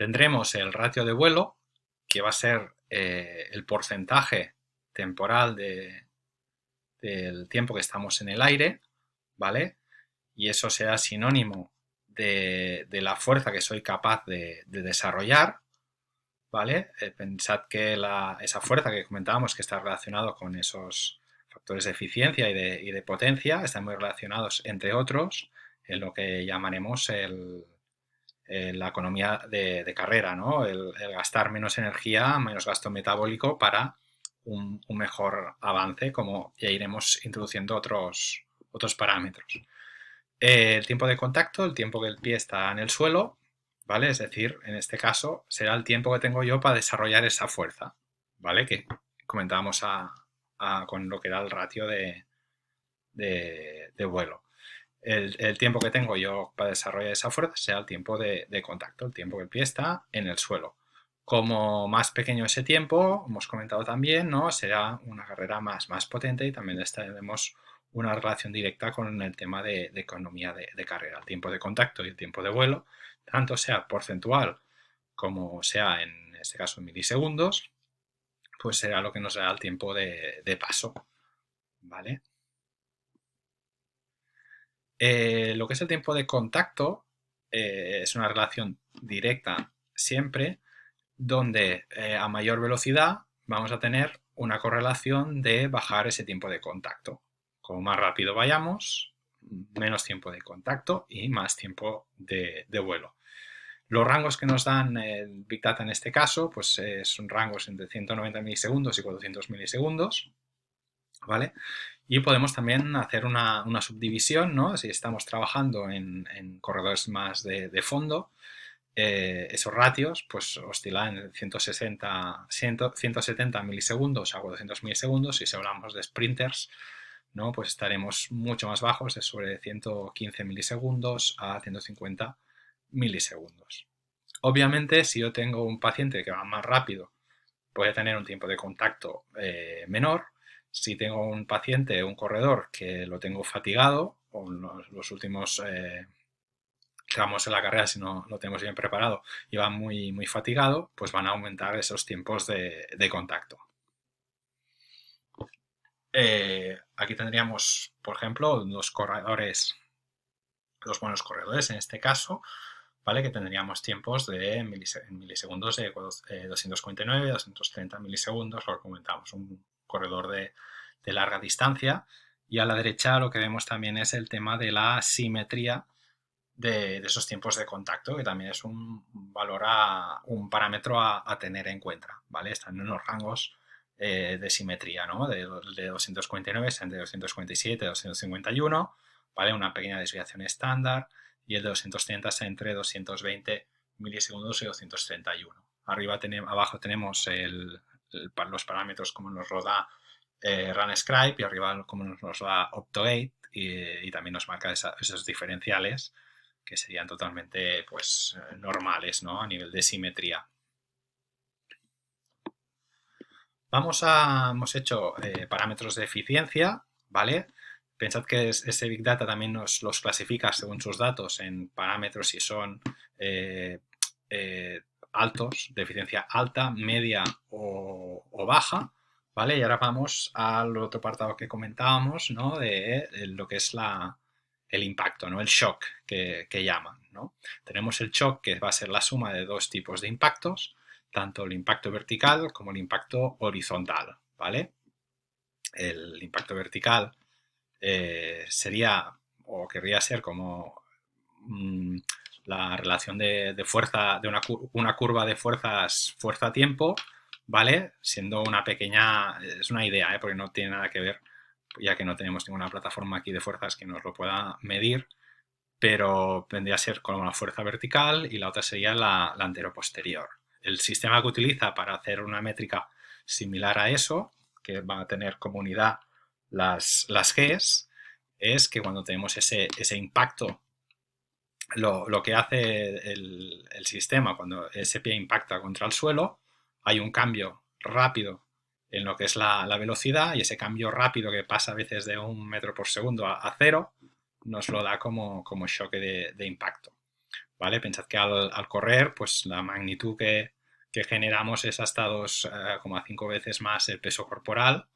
Tendremos el ratio de vuelo, que va a ser el porcentaje temporal del tiempo que estamos en el aire, ¿vale? Y eso será sinónimo de la fuerza que soy capaz de desarrollar, ¿vale? Pensad que esa fuerza que comentábamos que está relacionado con esos factores de eficiencia y de potencia están muy relacionados, entre otros, en lo que llamaremos la economía de carrera, ¿no? El gastar menos energía, menos gasto metabólico para un mejor avance, como ya iremos introduciendo otros parámetros. El tiempo de contacto, el tiempo que el pie está en el suelo, ¿vale? Es decir, en este caso será el tiempo que tengo yo para desarrollar esa fuerza, ¿vale? Que comentábamos con lo que era el ratio de vuelo. El tiempo que tengo yo para desarrollar esa fuerza será el tiempo de contacto, el tiempo que el pie está en el suelo. Como más pequeño ese tiempo, hemos comentado también, ¿no? Será una carrera más potente y también tenemos una relación directa con el tema de economía de carrera. El tiempo de contacto y el tiempo de vuelo, tanto sea porcentual como sea en este caso en milisegundos, pues será lo que nos dará el tiempo de paso, ¿vale? Lo que es el tiempo de contacto es una relación directa siempre, donde a mayor velocidad vamos a tener una correlación de bajar ese tiempo de contacto. Como más rápido vayamos, menos tiempo de contacto y más tiempo de vuelo. Los rangos que nos dan el Big Data en este caso, pues son rangos entre 190 milisegundos y 400 milisegundos, ¿vale? Y podemos también hacer una subdivisión, ¿no? Si estamos trabajando en corredores más de fondo, esos ratios pues oscilan en 170 milisegundos a 400 milisegundos, y si hablamos de sprinters, ¿no? Pues estaremos mucho más bajos, de sobre 115 milisegundos a 150 milisegundos. Obviamente, si yo tengo un paciente que va más rápido, voy a tener un tiempo de contacto menor. Si tengo un paciente, un corredor, que lo tengo fatigado, o los últimos tramos en la carrera, si no lo tenemos bien preparado y va muy fatigado, pues van a aumentar esos tiempos de contacto. Aquí tendríamos, por ejemplo, los buenos corredores en este caso, ¿vale? Que tendríamos tiempos en milisegundos de 249, 230 milisegundos, lo que comentamos, un corredor de larga distancia. Y a la derecha lo que vemos también es el tema de la simetría de esos tiempos de contacto, que también es un valor, un parámetro a tener en cuenta, ¿vale? Están en unos rangos de simetría, ¿no? De 249 entre 247 y 251, ¿vale? Una pequeña desviación estándar, y el de 230 está entre 220 milisegundos y 231. Abajo tenemos los parámetros como nos lo da RunScribe, y arriba como nos lo da Optogate, y también nos marca esos diferenciales que serían totalmente pues normales, ¿no? A nivel de simetría. Hemos hecho parámetros de eficiencia, ¿vale? Pensad que ese Big Data también nos los clasifica según sus datos en parámetros si son altos, de eficiencia alta, media o baja, ¿vale? Y ahora vamos al otro apartado que comentábamos, ¿no? De lo que es el impacto, ¿no? El shock que llaman, ¿no? Tenemos el shock, que va a ser la suma de dos tipos de impactos, tanto el impacto vertical como el impacto horizontal, ¿vale? El impacto vertical sería, o querría ser, como la relación de fuerza, de una curva de fuerzas, fuerza-tiempo, ¿vale? Siendo una pequeña, es una idea, porque no tiene nada que ver, ya que no tenemos ninguna plataforma aquí de fuerzas que nos lo pueda medir, pero vendría a ser como la fuerza vertical, y la otra sería la antero-posterior. El sistema que utiliza para hacer una métrica similar a eso, que va a tener como unidad las Gs, es que cuando tenemos ese impacto, lo que hace el sistema cuando ese pie impacta contra el suelo, hay un cambio rápido en lo que es la velocidad, y ese cambio rápido, que pasa a veces de 1 metro por segundo a 0, nos lo da como choque de impacto, ¿vale? Pensad que al correr, pues la magnitud que generamos es hasta 2,5 veces más el peso corporal,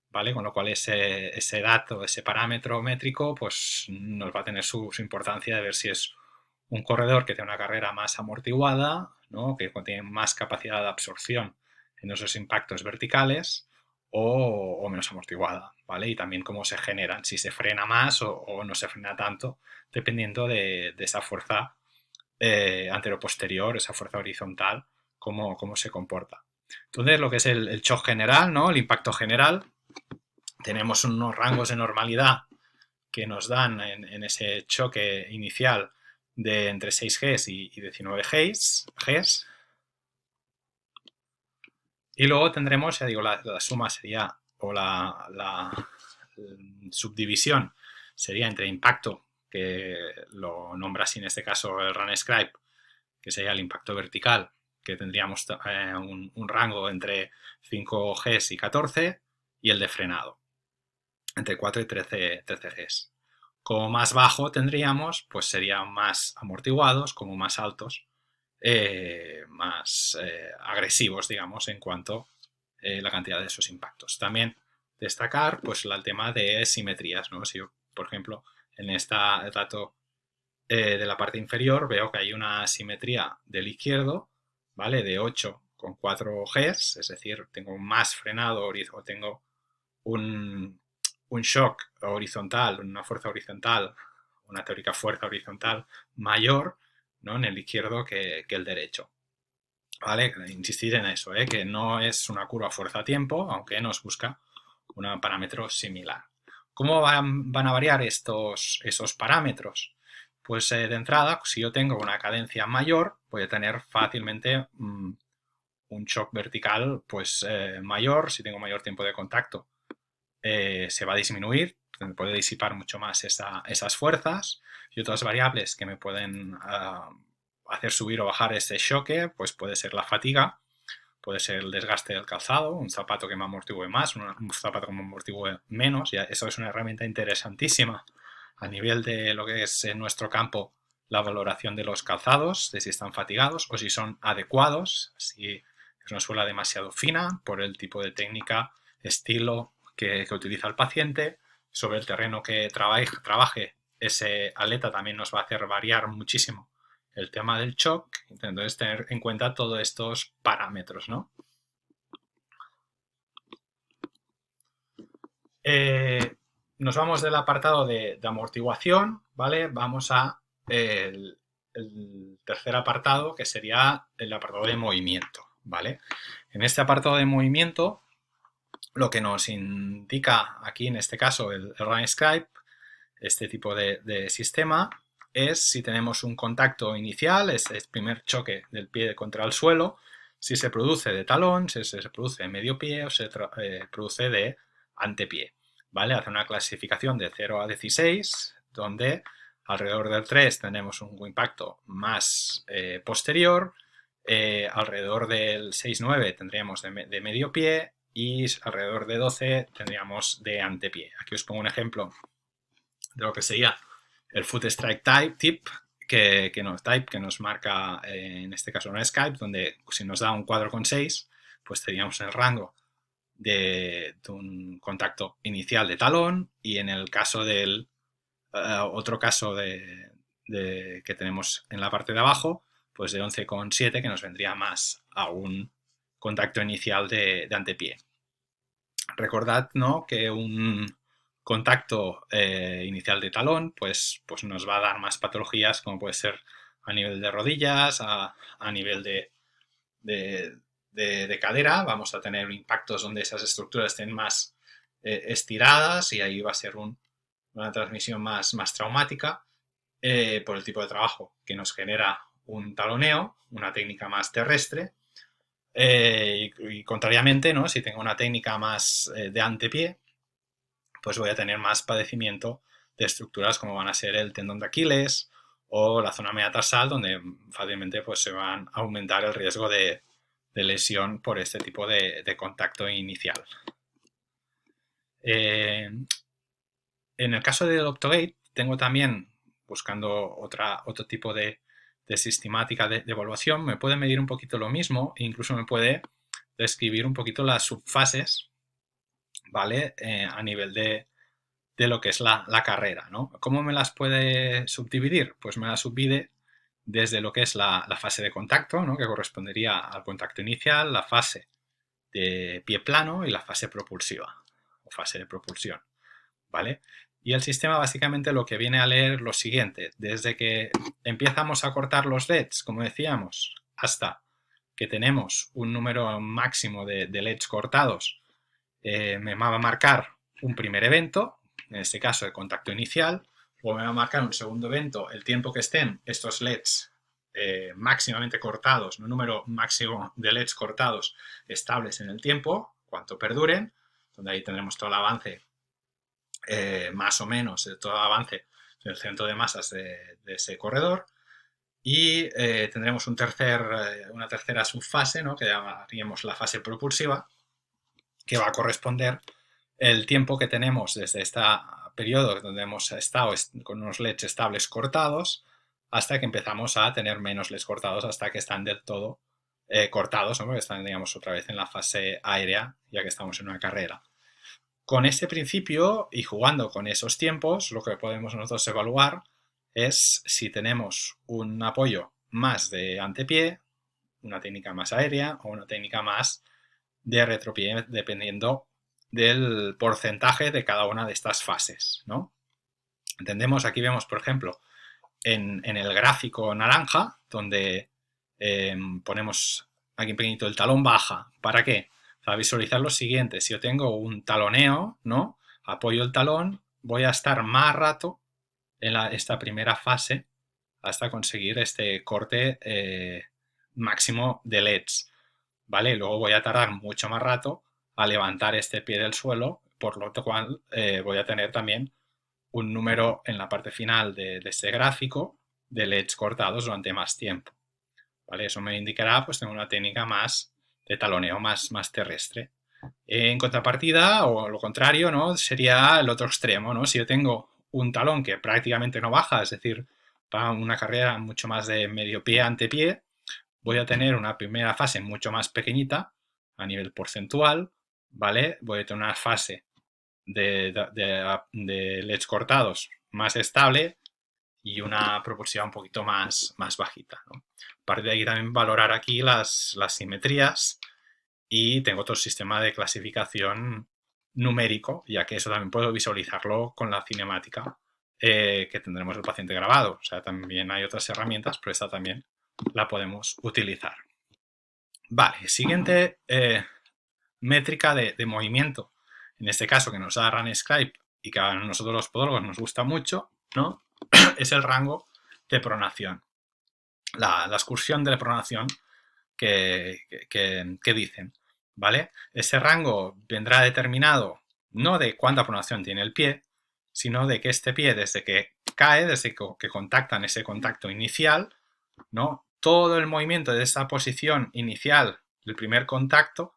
¿vale? Con lo cual ese dato, ese parámetro métrico, pues nos va a tener su importancia de ver si es un corredor que tiene una carrera más amortiguada, ¿no? Que tiene más capacidad de absorción en esos impactos verticales o menos amortiguada, ¿vale? Y también cómo se generan, si se frena más o no se frena tanto, dependiendo de esa fuerza anteroposterior, esa fuerza horizontal, cómo se comporta. Entonces, lo que es el shock general, ¿no? El impacto general, tenemos unos rangos de normalidad que nos dan en ese choque inicial de entre 6 Gs y 19 Gs. Y luego tendremos, ya digo, la suma sería, o la subdivisión sería entre impacto, que lo nombra así en este caso el RunScribe, que sería el impacto vertical, que tendríamos un rango entre 5 Gs y 14, y el de frenado, entre 4 y 13 Gs. Como más bajo tendríamos, pues serían más amortiguados, como más altos, más agresivos, digamos, en cuanto a la cantidad de esos impactos. También destacar, pues, el tema de simetrías, ¿no? Si yo, por ejemplo, en este dato de la parte inferior veo que hay una simetría del izquierdo, ¿vale? De 8,4 Gs, es decir, tengo más frenado o tengo un, un shock horizontal, una fuerza horizontal, una teórica fuerza horizontal mayor, ¿no? En el izquierdo que el derecho. ¿Vale? Insistir en eso, que no es una curva fuerza-tiempo, aunque nos busca un parámetro similar. ¿Cómo van a variar esos parámetros? Pues de entrada, si yo tengo una cadencia mayor, voy a tener fácilmente un shock vertical pues, mayor. Si tengo mayor tiempo de contacto, se va a disminuir, puede disipar mucho más esas fuerzas. Y otras variables que me pueden hacer subir o bajar ese choque, pues puede ser la fatiga, puede ser el desgaste del calzado, un zapato que me amortigue más, un zapato que me amortigue menos. Y eso es una herramienta interesantísima a nivel de lo que es en nuestro campo la valoración de los calzados, de si están fatigados o si son adecuados, si es una suela demasiado fina por el tipo de técnica, estilo que utiliza el paciente. Sobre el terreno que trabaje ese atleta también nos va a hacer variar muchísimo el tema del shock. Entonces, tener en cuenta todos estos parámetros, ¿no? Nos vamos del apartado de amortiguación, ¿vale? Vamos a el tercer apartado, que sería el apartado de movimiento, ¿vale? En este apartado de movimiento, lo que nos indica aquí, en este caso, el RunScribe, este tipo de sistema, es si tenemos un contacto inicial, es el primer choque del pie contra el suelo, si se produce de talón, si se produce de medio pie o se produce de antepié, ¿vale? Hace una clasificación de 0 a 16, donde alrededor del 3 tenemos un impacto más posterior, alrededor del 6-9 tendríamos de medio pie y alrededor de 12 tendríamos de antepié. Aquí os pongo un ejemplo de lo que sería el foot strike tip que nos marca en este caso en Skype, donde si nos da un 4,6, pues teníamos el rango de un contacto inicial de talón, y en el caso del otro caso que tenemos en la parte de abajo, pues de 11,7, que nos vendría más a un contacto inicial de antepié. Recordad, ¿no?, que un contacto inicial de talón pues nos va a dar más patologías, como puede ser a nivel de rodillas, a nivel de cadera. Vamos a tener impactos donde esas estructuras estén más estiradas, y ahí va a ser una transmisión más traumática por el tipo de trabajo que nos genera un taloneo, una técnica más terrestre. Y contrariamente, ¿no?, si tengo una técnica más de antepié, pues voy a tener más padecimiento de estructuras como van a ser el tendón de Aquiles o la zona metatarsal, donde fácilmente pues, se van a aumentar el riesgo de lesión por este tipo de contacto inicial. En el caso del Optogate, tengo también, buscando otro tipo de de sistemática de evaluación, me puede medir un poquito lo mismo e incluso me puede describir un poquito las subfases, ¿vale? A nivel de lo que es la carrera, ¿no? ¿Cómo me las puede subdividir? Pues me las subdivide desde lo que es la fase de contacto, ¿no? Que correspondería al contacto inicial, la fase de pie plano y la fase propulsiva o fase de propulsión, ¿vale? Y el sistema básicamente lo que viene a leer lo siguiente, desde que empezamos a cortar los LEDs, como decíamos, hasta que tenemos un número máximo de LEDs cortados, me va a marcar un primer evento, en este caso el contacto inicial, o me va a marcar un segundo evento, el tiempo que estén estos LEDs máximamente cortados, un número máximo de LEDs cortados estables en el tiempo, cuánto perduren, donde ahí tendremos todo el avance, más o menos, todo el avance del centro de masas de ese corredor. Y tendremos una tercera subfase, ¿no? Que llamaríamos la fase propulsiva, que va a corresponder el tiempo que tenemos desde este periodo donde hemos estado con unos LEDs estables cortados hasta que empezamos a tener menos LEDs cortados, hasta que están del todo cortados, ¿no? Porque están, digamos, otra vez en la fase aérea, ya que estamos en una carrera. Con este principio y jugando con esos tiempos, lo que podemos nosotros evaluar es si tenemos un apoyo más de antepié, una técnica más aérea o una técnica más de retropié, dependiendo del porcentaje de cada una de estas fases, ¿no? Entendemos, aquí vemos, por ejemplo, en el gráfico naranja, donde ponemos aquí pequeñito el talón baja. ¿Para qué? Para visualizar lo siguiente. Si yo tengo un taloneo, ¿no? Apoyo el talón, voy a estar más rato en esta primera fase hasta conseguir este corte máximo de LEDs, ¿vale? Luego voy a tardar mucho más rato a levantar este pie del suelo, por lo cual voy a tener también un número en la parte final de este gráfico de LEDs cortados durante más tiempo, ¿vale? Eso me indicará, pues, tengo una técnica más de taloneo, más terrestre. En contrapartida, o lo contrario, ¿no? Sería el otro extremo, ¿no? Si yo tengo un talón que prácticamente no baja, es decir, para una carrera mucho más de medio pie, antepié, voy a tener una primera fase mucho más pequeñita a nivel porcentual, ¿vale? Voy a tener una fase de LEDs cortados más estable y una propulsión un poquito más bajita, ¿no? A partir de ahí también valorar aquí las simetrías y tengo otro sistema de clasificación numérico, ya que eso también puedo visualizarlo con la cinemática que tendremos el paciente grabado. O sea, también hay otras herramientas, pero esta también la podemos utilizar. Vale, siguiente métrica de movimiento, en este caso que nos da RunScribe y que a nosotros los podólogos nos gusta mucho, ¿no? Es el rango de pronación. La excursión de pronación que dicen, ¿vale? Ese rango vendrá determinado no de cuánta pronación tiene el pie, sino de que este pie, desde que cae, desde que contactan ese contacto inicial, ¿no? Todo el movimiento de esa posición inicial del primer contacto,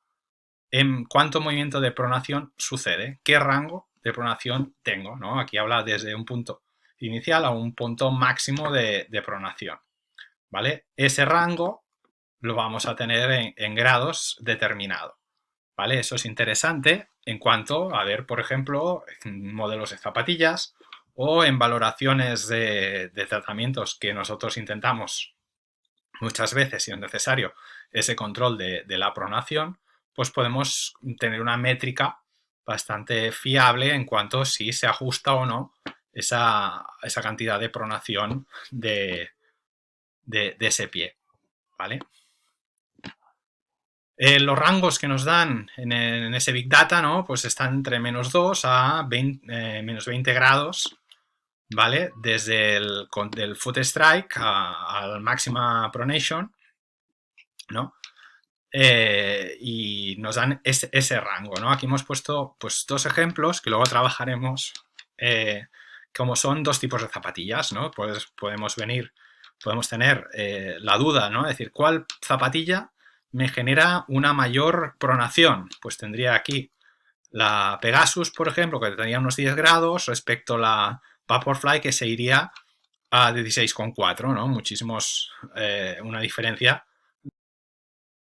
en cuánto movimiento de pronación sucede, qué rango de pronación tengo, ¿no? Aquí habla desde un punto inicial a un punto máximo de pronación, ¿vale? Ese rango lo vamos a tener en grados determinado, ¿vale? Eso es interesante en cuanto a ver, por ejemplo, en modelos de zapatillas o en valoraciones de tratamientos que nosotros intentamos muchas veces, si es necesario, ese control de la pronación, pues podemos tener una métrica bastante fiable en cuanto a si se ajusta o no esa cantidad de pronación de ese pie, ¿vale? Los rangos que nos dan en ese Big Data, ¿no? Pues están entre -2 a -20 grados, ¿vale? Desde del foot strike al máxima pronation, ¿no? Y nos dan ese rango, ¿no? Aquí hemos puesto, pues, dos ejemplos que luego trabajaremos, como son dos tipos de zapatillas, ¿no? Pues podemos tener la duda, ¿no? Es decir, ¿cuál zapatilla me genera una mayor pronación? Pues tendría aquí la Pegasus, por ejemplo, que tendría unos 10 grados, respecto a la Vaporfly, que se iría a 16,4, ¿no? Muchísimos, una diferencia